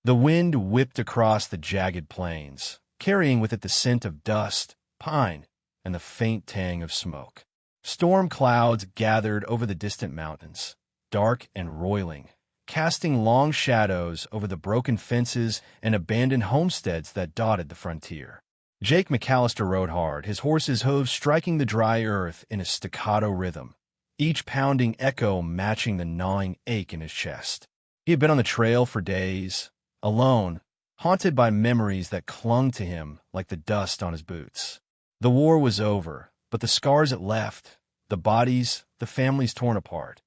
The wind whipped across the jagged plains, carrying with it the scent of dust, pine, and the faint tang of smoke. Storm clouds gathered over the distant mountains, dark and roiling, casting long shadows over the broken fences and abandoned homesteads that dotted the frontier. Jake McAllister rode hard, his horse's hooves striking the dry earth in a staccato rhythm, each pounding echo matching the gnawing ache in his chest. He had been on the trail for days, alone, haunted by memories that clung to him like the dust on his boots. The war was over, but the scars it left, the bodies, the families torn apart,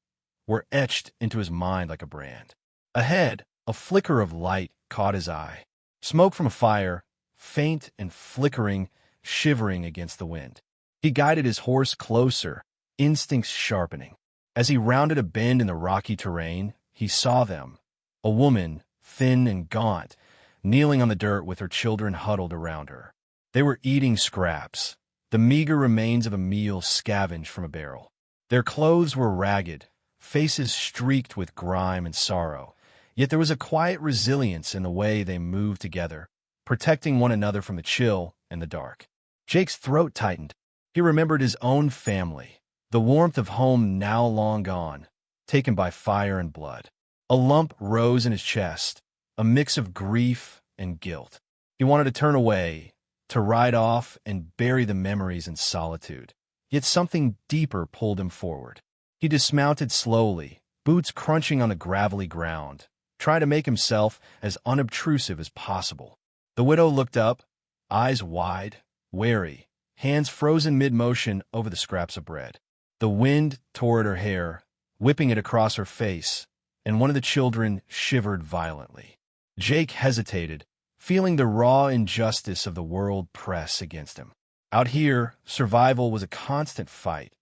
were etched into his mind like a brand. Ahead, a flicker of light caught his eye. Smoke from a fire, faint and flickering, shivering against the wind. He guided his horse closer, instincts sharpening. As he rounded a bend in the rocky terrain, he saw them, a woman, thin and gaunt, kneeling on the dirt with her children huddled around her. They were eating scraps, the meager remains of a meal scavenged from a barrel. Their clothes were ragged, faces streaked with grime and sorrow, yet there was a quiet resilience in the way they moved together, protecting one another from the chill and the dark. Jake's throat tightened. He remembered his own family, the warmth of home now long gone, taken by fire and blood. A lump rose in his chest, a mix of grief and guilt. He wanted to turn away, to ride off and bury the memories in solitude. Yet something deeper pulled him forward. He dismounted slowly, boots crunching on the gravelly ground, trying to make himself as unobtrusive as possible. The widow looked up, eyes wide, wary, hands frozen mid-motion over the scraps of bread. The wind tore at her hair, whipping it across her face, and one of the children shivered violently. Jake hesitated, feeling the raw injustice of the world press against him. Out here, survival was a constant fight.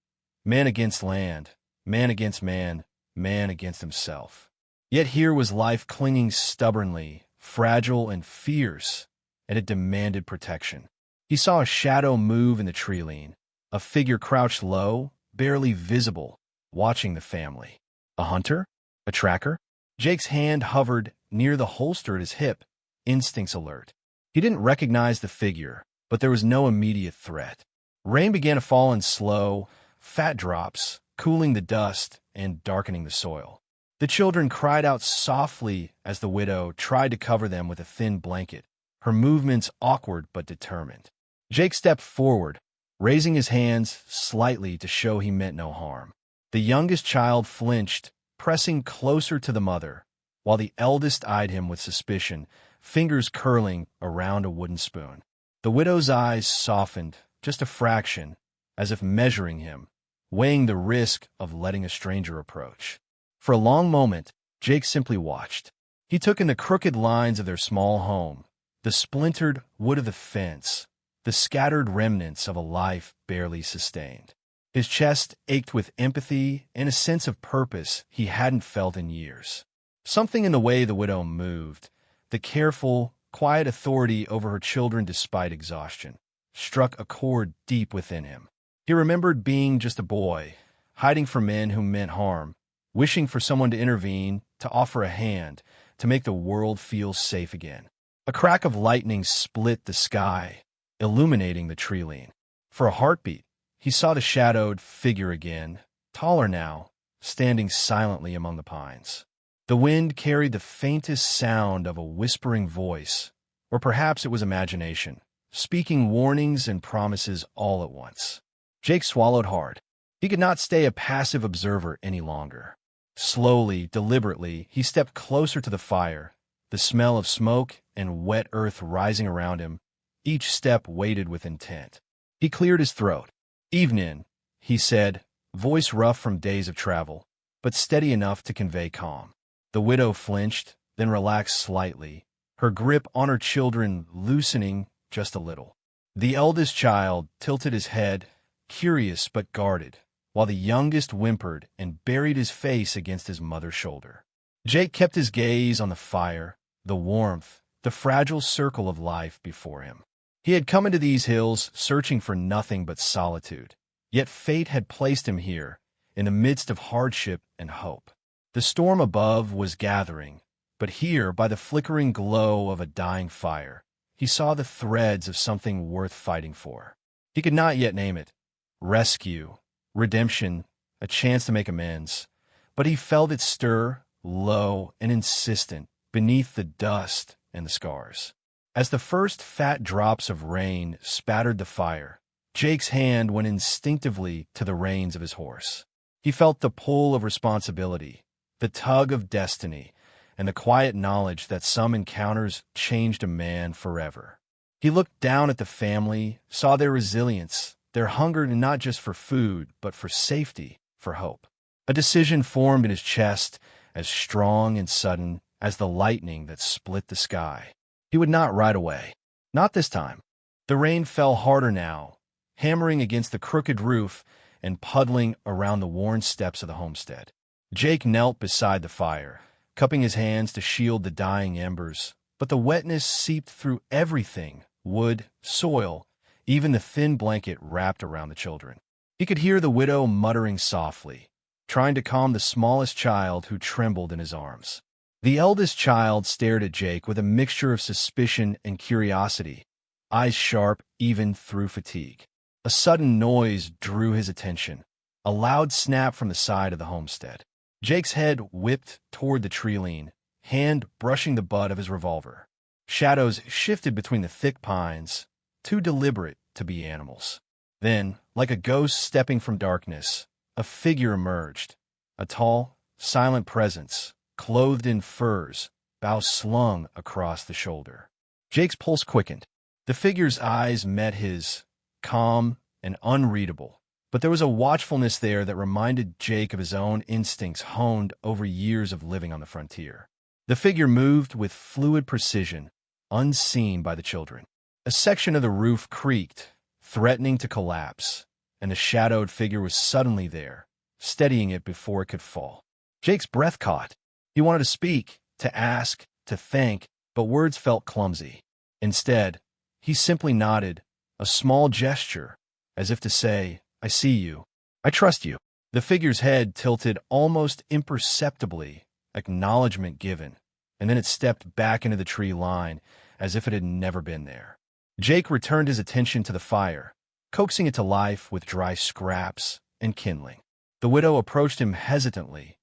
Man against land, man against man, man against himself. Yet here was life clinging stubbornly, fragile and fierce, and it demanded protection. He saw a shadow move in the tree lean, a figure crouched low, barely visible, watching the family. A hunter? A tracker? Jake's hand hovered near the holster at his hip, instincts alert. He didn't recognize the figure, but there was no immediate threat. Rain began to fall in slow, fat drops, cooling the dust and darkening the soil. The children cried out softly as the widow tried to cover them with a thin blanket, her movements awkward but determined. Jake stepped forward, raising his hands slightly to show he meant no harm. The youngest child flinched, pressing closer to the mother, while the eldest eyed him with suspicion, fingers curling around a wooden spoon. The widow's eyes softened, just a fraction, as if measuring him, weighing the risk of letting a stranger approach. For a long moment, Jake simply watched. He took in the crooked lines of their small home, the splintered wood of the fence, the scattered remnants of a life barely sustained. His chest ached with empathy and a sense of purpose he hadn't felt in years. Something in the way the widow moved, the careful, quiet authority over her children despite exhaustion, struck a chord deep within him. He remembered being just a boy, hiding from men who meant harm, wishing for someone to intervene, to offer a hand, to make the world feel safe again. A crack of lightning split the sky, illuminating the tree lean. For a heartbeat, he saw the shadowed figure again, taller now, standing silently among the pines. The wind carried the faintest sound of a whispering voice, or perhaps it was imagination, speaking warnings and promises all at once. Jake swallowed hard. He could not stay a passive observer any longer. Slowly, deliberately, he stepped closer to the fire, the smell of smoke and wet earth rising around him, each step weighted with intent. He cleared his throat. "Evenin'," he said, voice rough from days of travel, but steady enough to convey calm. The widow flinched, then relaxed slightly, her grip on her children loosening just a little. The eldest child tilted his head, curious but guarded, while the youngest whimpered and buried his face against his mother's shoulder. Jake kept his gaze on the fire, the warmth, the fragile circle of life before him. He had come into these hills searching for nothing but solitude, yet fate had placed him here, in the midst of hardship and hope. The storm above was gathering, But here, by the flickering glow of a dying fire, he saw the threads of something worth fighting for. He could not yet name it. Rescue, redemption, a chance to make amends. But he felt it stir, low and insistent, beneath the dust and the scars. As the first fat drops of rain spattered the fire, Jake's hand went instinctively to the reins of his horse. He felt the pull of responsibility, the tug of destiny, and the quiet knowledge that some encounters changed a man forever. He looked down at the family, saw their resilience, their hunger not just for food, but for safety, for hope. A decision formed in his chest, as strong and sudden as the lightning that split the sky. He would not ride away. Not this time. The rain fell harder now, hammering against the crooked roof and puddling around the worn steps of the homestead. Jake knelt beside the fire, cupping his hands to shield the dying embers, but the wetness seeped through everything, wood, soil, even the thin blanket wrapped around the children. He could hear the widow muttering softly, trying to calm the smallest child who trembled in his arms. The eldest child stared at Jake with a mixture of suspicion and curiosity, eyes sharp even through fatigue. A sudden noise drew his attention, a loud snap from the side of the homestead. Jake's head whipped toward the tree-line, hand brushing the butt of his revolver. Shadows shifted between the thick pines, too deliberate to be animals. Then, like a ghost stepping from darkness, a figure emerged, a tall, silent presence, clothed in furs, bow slung across the shoulder. Jake's pulse quickened. The figure's eyes met his, calm and unreadable, but there was a watchfulness there that reminded Jake of his own instincts honed over years of living on the frontier. The figure moved with fluid precision, unseen by the children. A section of the roof creaked, threatening to collapse, and the shadowed figure was suddenly there, steadying it before it could fall. Jake's breath caught. He wanted to speak, to ask, to thank, but words felt clumsy. Instead, he simply nodded, a small gesture, as if to say, "I see you. I trust you." The figure's head tilted almost imperceptibly, acknowledgement given, and then it stepped back into the tree line as if it had never been there. Jake returned his attention to the fire, coaxing it to life with dry scraps and kindling. The widow approached him hesitantly,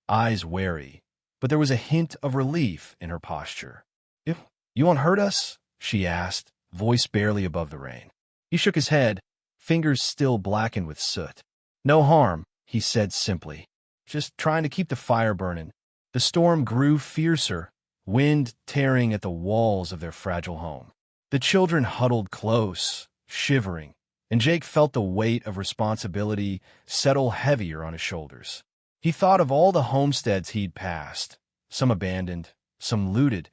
eyes wary, but there was a hint of relief in her posture. You won't hurt us?" she asked, voice barely above the rain. He shook his head, fingers still blackened with soot. "No harm," he said simply. "Just trying to keep the fire burning." The storm grew fiercer, wind tearing at the walls of their fragile home. The children huddled close, shivering, and Jake felt the weight of responsibility settle heavier on his shoulders. He thought of all the homesteads he'd passed, some abandoned, some looted,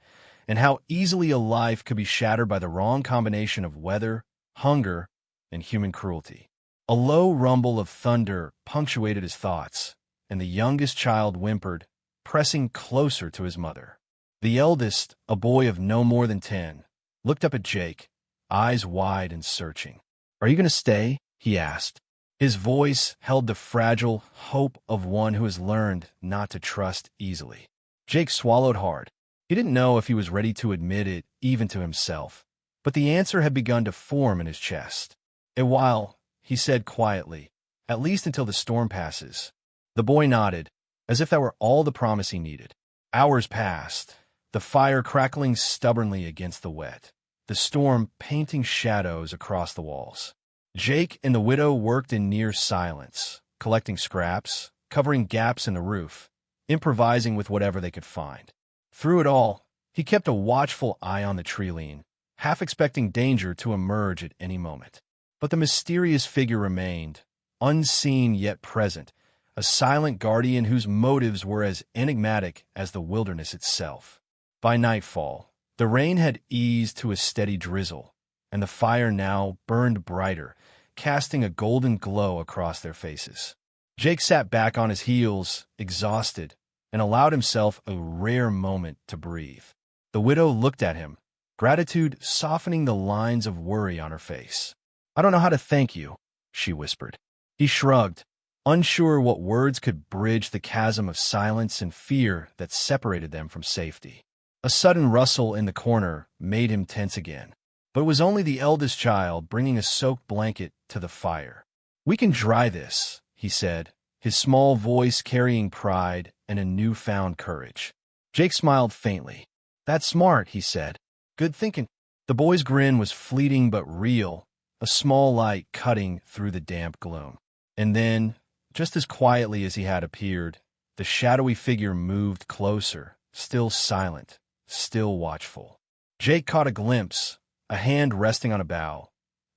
and how easily a life could be shattered by the wrong combination of weather, hunger, and human cruelty. A low rumble of thunder punctuated his thoughts, and the youngest child whimpered, pressing closer to his mother. The eldest, a boy of no more than 10, looked up at Jake, eyes wide and searching. "Are you going to stay?" he asked. His voice held the fragile hope of one who has learned not to trust easily. Jake swallowed hard. He didn't know if he was ready to admit it even to himself, but the answer had begun to form in his chest. "A while," he said quietly, "at least until the storm passes." The boy nodded, as if that were all the promise he needed. Hours passed, the fire crackling stubbornly against the wet, the storm painting shadows across the walls. Jake and the widow worked in near silence, collecting scraps, covering gaps in the roof, improvising with whatever they could find. Through it all, he kept a watchful eye on the tree-line, half expecting danger to emerge at any moment. But the mysterious figure remained, unseen yet present, a silent guardian whose motives were as enigmatic as the wilderness itself. By nightfall, the rain had eased to a steady drizzle, and the fire now burned brighter, casting a golden glow across their faces. Jake sat back on his heels, exhausted, and allowed himself a rare moment to breathe. The widow looked at him, gratitude softening the lines of worry on her face. "I don't know how to thank you," she whispered. He shrugged, unsure what words could bridge the chasm of silence and fear that separated them from safety. A sudden rustle in the corner made him tense again, but it was only the eldest child bringing a soaked blanket to the fire. "We can dry this," he said, his small voice carrying pride and a newfound courage. Jake smiled faintly. "That's smart," he said. "Good thinking." The boy's grin was fleeting but real, a small light cutting through the damp gloom. And then, just as quietly as he had appeared, the shadowy figure moved closer, still silent, still watchful. Jake caught a glimpse, a hand resting on a bough,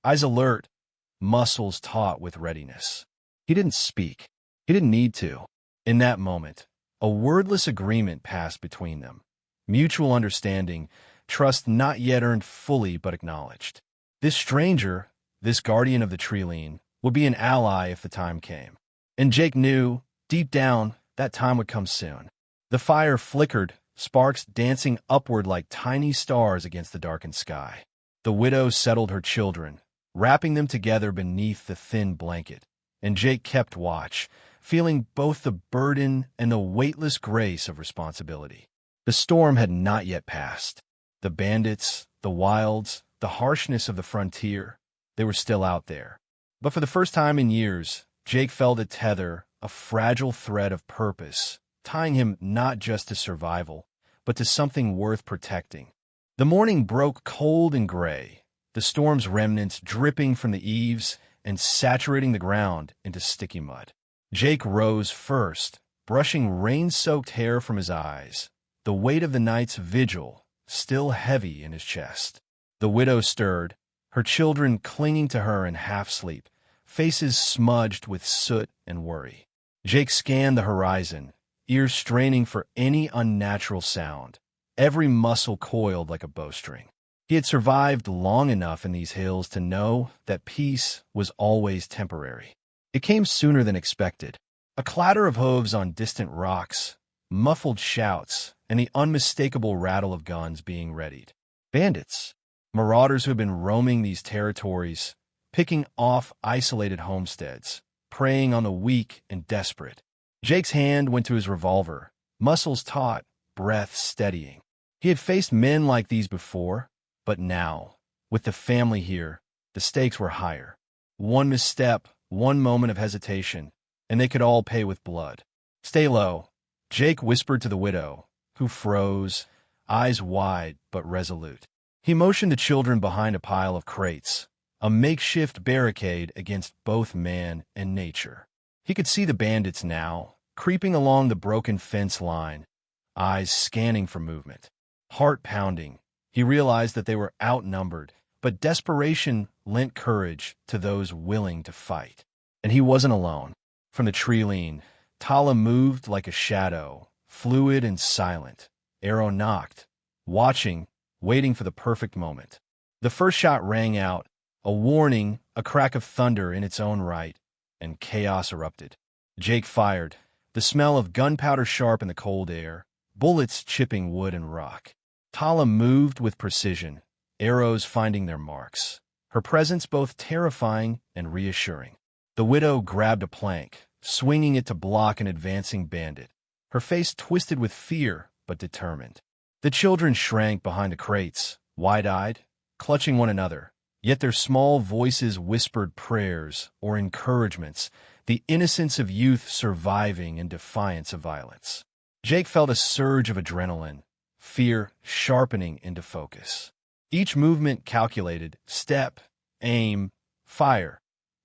eyes alert, muscles taut with readiness. He didn't speak. He didn't need to. In that moment, a wordless agreement passed between them. Mutual understanding, trust not yet earned fully but acknowledged. This stranger, this guardian of the treeline, would be an ally if the time came. And Jake knew, deep down, that time would come soon. The fire flickered, sparks dancing upward like tiny stars against the darkened sky. The widow settled her children, wrapping them together beneath the thin blanket, and Jake kept watch, feeling both the burden and the weightless grace of responsibility. The storm had not yet passed. The bandits, the wilds, the harshness of the frontier, they were still out there. But for the first time in years, Jake felt a tether, a fragile thread of purpose, tying him not just to survival, but to something worth protecting. The morning broke cold and gray, the storm's remnants dripping from the eaves and saturating the ground into sticky mud. Jake rose first, brushing rain-soaked hair from his eyes, the weight of the night's vigil still heavy in his chest. The widow stirred, her children clinging to her in half-sleep, faces smudged with soot and worry. Jake scanned the horizon, ears straining for any unnatural sound, every muscle coiled like a bowstring. He had survived long enough in these hills to know that peace was always temporary. It came sooner than expected. A clatter of hooves on distant rocks, muffled shouts, and the unmistakable rattle of guns being readied. Bandits, marauders who had been roaming these territories, picking off isolated homesteads, preying on the weak and desperate. Jake's hand went to his revolver, muscles taut, breath steadying. He had faced men like these before, but now, with the family here, the stakes were higher. One misstep, one moment of hesitation, and they could all pay with blood. "Stay low," Jake whispered to the widow, who froze, eyes wide but resolute. He motioned the children behind a pile of crates, a makeshift barricade against both man and nature. He could see the bandits now, creeping along the broken fence line, eyes scanning for movement. Heart pounding, he realized that they were outnumbered, but desperation lent courage to those willing to fight. And he wasn't alone. From the treeline, Tala moved like a shadow, fluid and silent. Arrow knocked, watching, waiting for the perfect moment. The first shot rang out, a warning, a crack of thunder in its own right, and chaos erupted. Jake fired, the smell of gunpowder sharp in the cold air, bullets chipping wood and rock. Tala moved with precision, arrows finding their marks, her presence both terrifying and reassuring. The widow grabbed a plank, swinging it to block an advancing bandit, her face twisted with fear but determined. The children shrank behind the crates, wide-eyed, clutching one another, yet their small voices whispered prayers or encouragements, the innocence of youth surviving in defiance of violence. Jake felt a surge of adrenaline, fear sharpening into focus. Each movement calculated, step, aim, fire.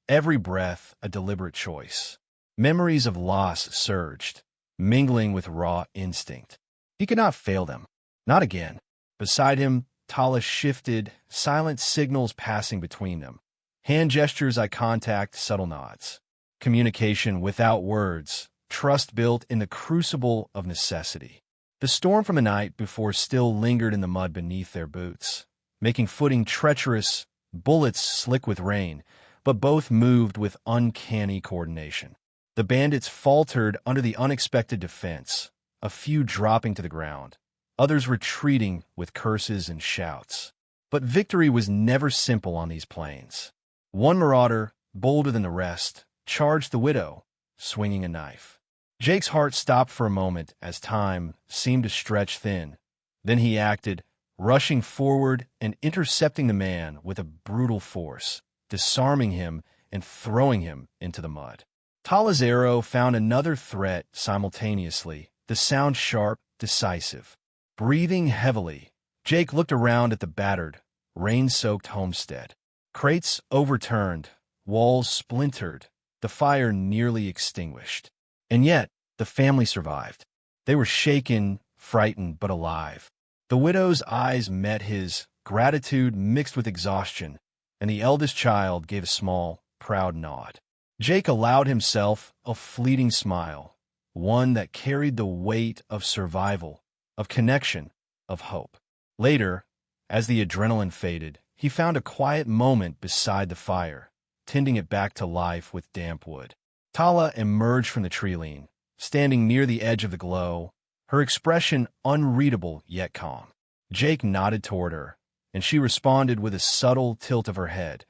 Every breath a deliberate choice. Memories of loss surged, mingling with raw instinct. He could not fail them. Not again. Beside him, Tala shifted, silent signals passing between them. Hand gestures, eye contact, subtle nods. Communication without words, trust built in the crucible of necessity. The storm from the night before still lingered in the mud beneath their boots, making footing treacherous, bullets slick with rain, but both moved with uncanny coordination. The bandits faltered under the unexpected defense, a few dropping to the ground, others retreating with curses and shouts. But victory was never simple on these plains. One marauder, bolder than the rest, charged the widow, swinging a knife. Jake's heart stopped for a moment as time seemed to stretch thin. Then he acted, rushing forward and intercepting the man with a brutal force, disarming him and throwing him into the mud. Tala's arrow found another threat simultaneously, the sound sharp, decisive. Breathing heavily, Jake looked around at the battered, rain-soaked homestead. Crates overturned, walls splintered, the fire nearly extinguished. And yet, the family survived. They were shaken, frightened, but alive. The widow's eyes met his, gratitude mixed with exhaustion, and the eldest child gave a small, proud nod. Jake allowed himself a fleeting smile, one that carried the weight of survival, of connection, of hope. Later, as the adrenaline faded, he found a quiet moment beside the fire, tending it back to life with damp wood. Tala emerged from the tree-lean, standing near the edge of the glow, her expression unreadable yet calm. Jake nodded toward her, and she responded with a subtle tilt of her head,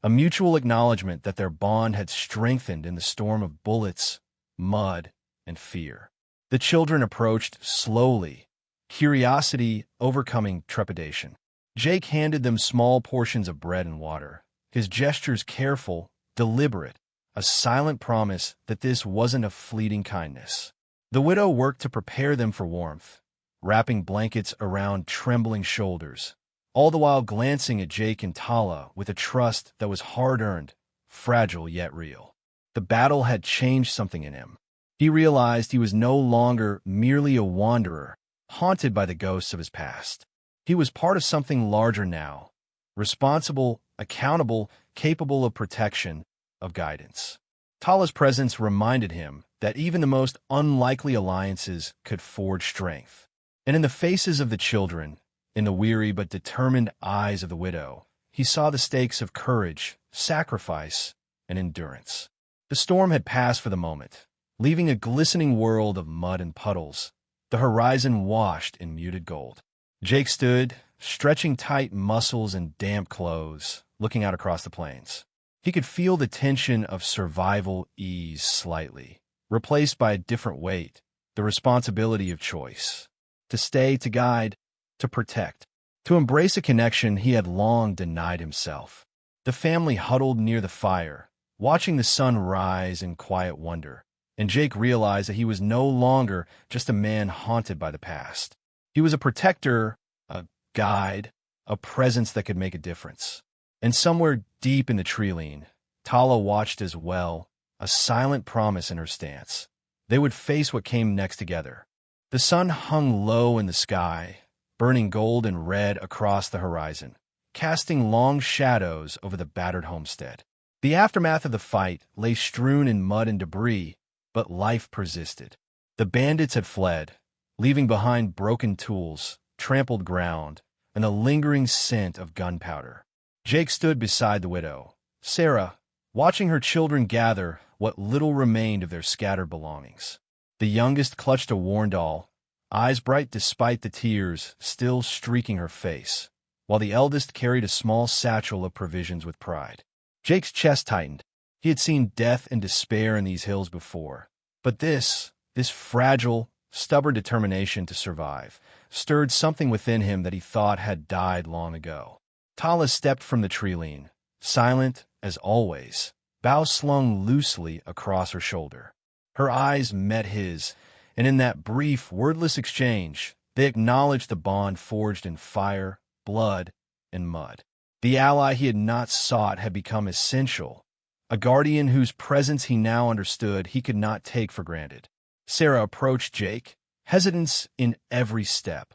a mutual acknowledgement that their bond had strengthened in the storm of bullets, mud, and fear. The children approached slowly, curiosity overcoming trepidation. Jake handed them small portions of bread and water, his gestures careful, deliberate, a silent promise that this wasn't a fleeting kindness. The widow worked to prepare them for warmth, wrapping blankets around trembling shoulders, all the while glancing at Jake and Tala with a trust that was hard-earned, fragile yet real. The battle had changed something in him. He realized he was no longer merely a wanderer, haunted by the ghosts of his past. He was part of something larger now, responsible, accountable, capable of protection, of guidance. Tala's presence reminded him that even the most unlikely alliances could forge strength. And in the faces of the children, in the weary but determined eyes of the widow, he saw the stakes of courage, sacrifice, and endurance. The storm had passed for the moment, leaving a glistening world of mud and puddles, the horizon washed in muted gold. Jake stood, stretching tight muscles and damp clothes, looking out across the plains. He could feel the tension of survival ease slightly, replaced by a different weight, the responsibility of choice. To stay, to guide, to protect, to embrace a connection he had long denied himself. The family huddled near the fire, watching the sun rise in quiet wonder, and Jake realized that he was no longer just a man haunted by the past. He was a protector, a guide, a presence that could make a difference. And somewhere deep in the tree-lean, Tala watched as well, a silent promise in her stance. They would face what came next together. The sun hung low in the sky, burning gold and red across the horizon, casting long shadows over the battered homestead. The aftermath of the fight lay strewn in mud and debris, but life persisted. The bandits had fled, leaving behind broken tools, trampled ground, and a lingering scent of gunpowder. Jake stood beside the widow, Sarah, watching her children gather what little remained of their scattered belongings. The youngest clutched a worn doll, eyes bright despite the tears still streaking her face, while the eldest carried a small satchel of provisions with pride. Jake's chest tightened. He had seen death and despair in these hills before, but this fragile, stubborn determination to survive, stirred something within him that he thought had died long ago. Tala stepped from the tree-lean, silent as always, bow slung loosely across her shoulder. Her eyes met his, and in that brief, wordless exchange, they acknowledged the bond forged in fire, blood, and mud. The ally he had not sought had become essential, a guardian whose presence he now understood he could not take for granted. Sarah approached Jake, hesitance in every step.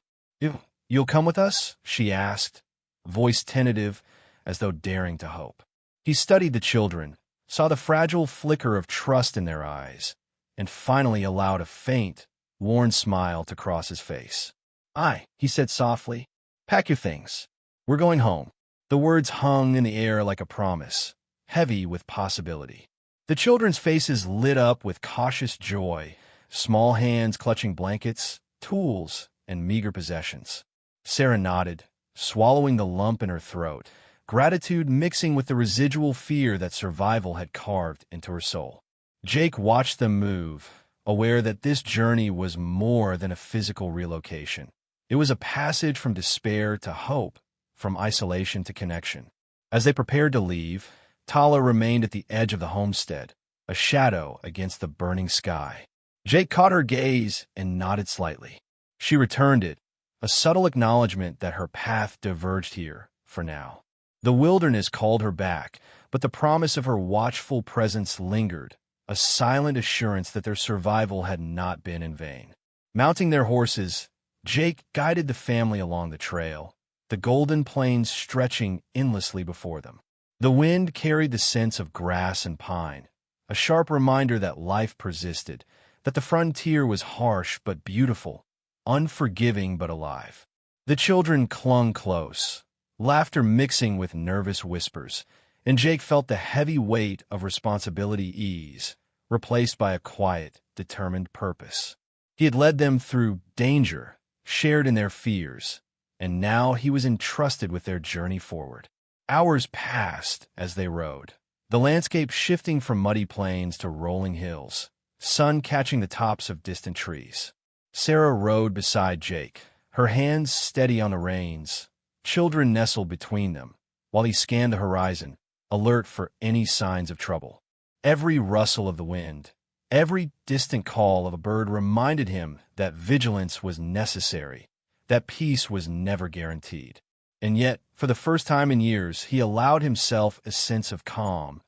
You'll come with us?" she asked, voice tentative as though daring to hope. He studied the children, saw the fragile flicker of trust in their eyes, and finally allowed a faint, worn smile to cross his face. "Aye," he said softly. "Pack your things. We're going home." The words hung in the air like a promise, heavy with possibility. The children's faces lit up with cautious joy, small hands clutching blankets, tools, and meager possessions. Sarah nodded, swallowing the lump in her throat, gratitude mixing with the residual fear that survival had carved into her soul. Jake watched them move, aware that this journey was more than a physical relocation. It was a passage from despair to hope, from isolation to connection. As they prepared to leave, Tala remained at the edge of the homestead, a shadow against the burning sky. Jake caught her gaze and nodded slightly. She returned it, a subtle acknowledgement that her path diverged here, for now. The wilderness called her back, but the promise of her watchful presence lingered, a silent assurance that their survival had not been in vain. Mounting their horses, Jake guided the family along the trail, the golden plains stretching endlessly before them. The wind carried the scents of grass and pine, a sharp reminder that life persisted, that the frontier was harsh but beautiful, unforgiving but alive. The children clung close, laughter mixing with nervous whispers, and Jake felt the heavy weight of responsibility ease, replaced by a quiet, determined purpose. He had led them through danger, shared in their fears, and now he was entrusted with their journey forward. Hours passed as they rode, the landscape shifting from muddy plains to rolling hills, sun catching the tops of distant trees. Sarah rode beside Jake, her hands steady on the reins. Children nestled between them, while he scanned the horizon, alert for any signs of trouble. Every rustle of the wind, every distant call of a bird reminded him that vigilance was necessary, that peace was never guaranteed. And yet, for the first time in years, he allowed himself a sense of calm,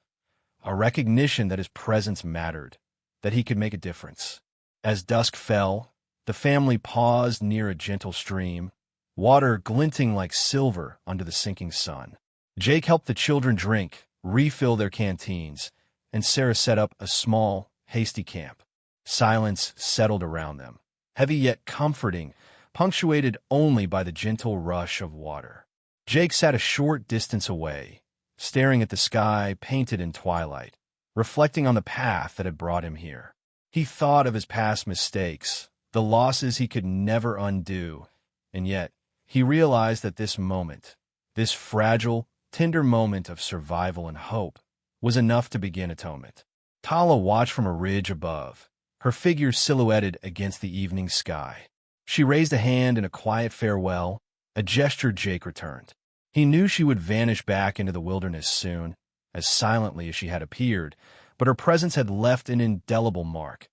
a recognition that his presence mattered, that he could make a difference. As dusk fell, the family paused near a gentle stream, water glinting like silver under the sinking sun. Jake helped the children drink, refill their canteens, and Sarah set up a small, hasty camp. Silence settled around them, heavy yet comforting, punctuated only by the gentle rush of water. Jake sat a short distance away, staring at the sky painted in twilight, reflecting on the path that had brought him here. He thought of his past mistakes, the losses he could never undo, and yet he realized that this moment, this fragile, tender moment of survival and hope, was enough to begin atonement. Tala watched from a ridge above, her figure silhouetted against the evening sky. She raised a hand in a quiet farewell, a gesture Jake returned. He knew she would vanish back into the wilderness soon, as silently as she had appeared, but her presence had left an indelible mark,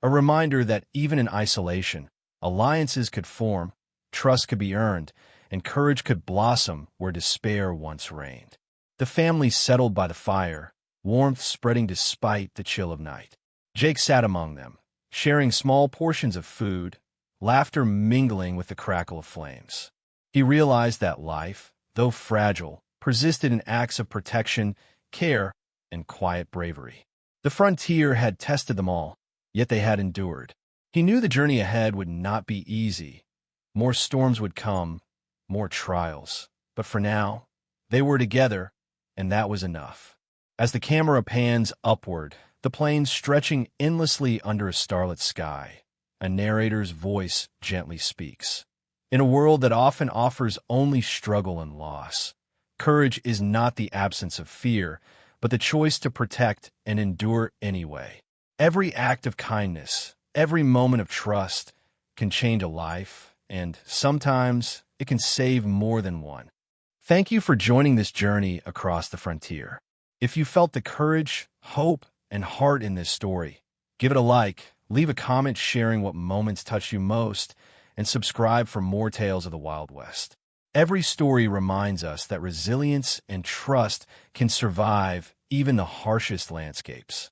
a reminder that even in isolation, alliances could form, trust could be earned, and courage could blossom where despair once reigned. The family settled by the fire, warmth spreading despite the chill of night. Jake sat among them, sharing small portions of food, laughter mingling with the crackle of flames. He realized that life, though fragile, persisted in acts of protection, care, and quiet bravery. The frontier had tested them all, yet they had endured. He knew the journey ahead would not be easy. More storms would come, more trials. But for now, they were together, and that was enough. As the camera pans upward, the plains stretching endlessly under a starlit sky, a narrator's voice gently speaks. In a world that often offers only struggle and loss, courage is not the absence of fear, but the choice to protect and endure anyway. Every act of kindness, every moment of trust can change a life, and sometimes it can save more than one. Thank you for joining this journey across the frontier. If you felt the courage, hope, and heart in this story, give it a like, leave a comment sharing what moments touched you most, and subscribe for more tales of the Wild West. Every story reminds us that resilience and trust can survive even the harshest landscapes.